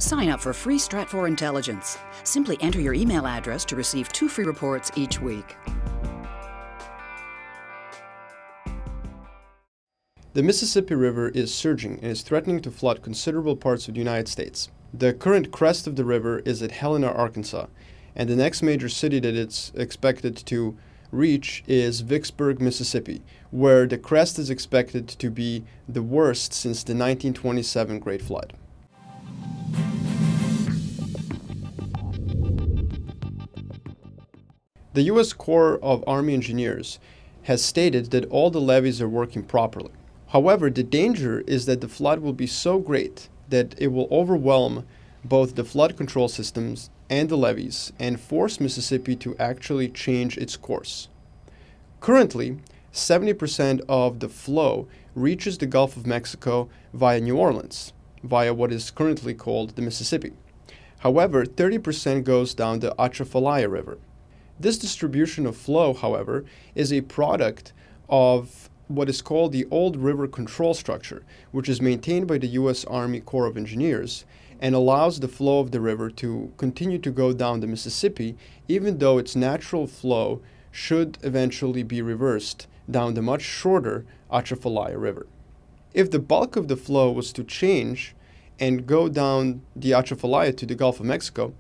Sign up for free Stratfor Intelligence. Simply enter your email address to receive 2 free reports each week. The Mississippi River is surging and is threatening to flood considerable parts of the United States. The current crest of the river is at Helena, Arkansas, and the next major city that it's expected to reach is Vicksburg, Mississippi, where the crest is expected to be the worst since the 1927 Great Flood. The U.S. Corps of Army Engineers has stated that all the levees are working properly. However, the danger is that the flood will be so great that it will overwhelm both the flood control systems and the levees and force Mississippi to actually change its course. Currently, 70% of the flow reaches the Gulf of Mexico via New Orleans, via what is currently called the Mississippi. However, 30% goes down the Atchafalaya River. This distribution of flow, however, is a product of what is called the Old River Control Structure, which is maintained by the U.S. Army Corps of Engineers and allows the flow of the river to continue to go down the Mississippi, even though its natural flow should eventually be reversed down the much shorter Atchafalaya River. If the bulk of the flow was to change and go down the Atchafalaya to the Gulf of Mexico,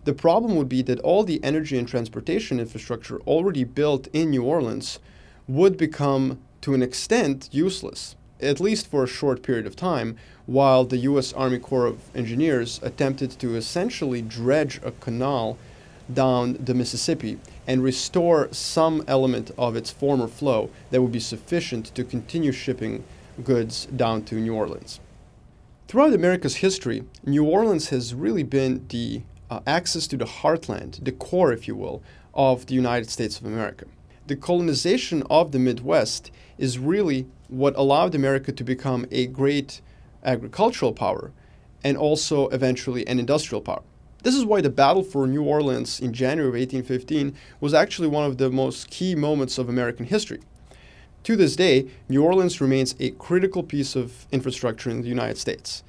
the problem would be that all the energy and transportation infrastructure already built in New Orleans would become, to an extent, useless, at least for a short period of time, while the U.S. Army Corps of Engineers attempted to essentially dredge a canal down the Mississippi and restore some element of its former flow that would be sufficient to continue shipping goods down to New Orleans. Throughout America's history, New Orleans has really been the access to the heartland, the core, if you will, of the United States of America. The colonization of the Midwest is really what allowed America to become a great agricultural power and also eventually an industrial power. This is why the battle for New Orleans in January of 1815 was actually one of the most key moments of American history. To this day, New Orleans remains a critical piece of infrastructure in the United States.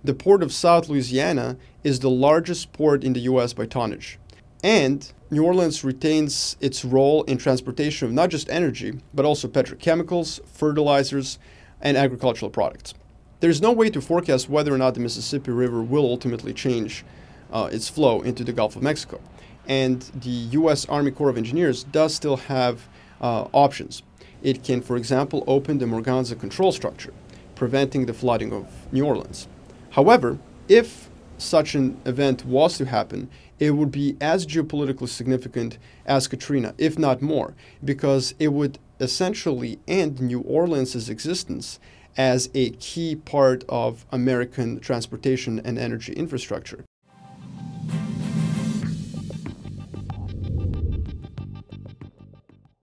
The port of South Louisiana is the largest port in the U.S. by tonnage. And New Orleans retains its role in transportation of not just energy, but also petrochemicals, fertilizers, and agricultural products. There's no way to forecast whether or not the Mississippi River will ultimately change its flow into the Gulf of Mexico. And the U.S. Army Corps of Engineers does still have options. It can, for example, open the Morganza control structure, preventing the flooding of New Orleans. However, if such an event was to happen, it would be as geopolitically significant as Katrina, if not more, because it would essentially end New Orleans' existence as a key part of American transportation and energy infrastructure.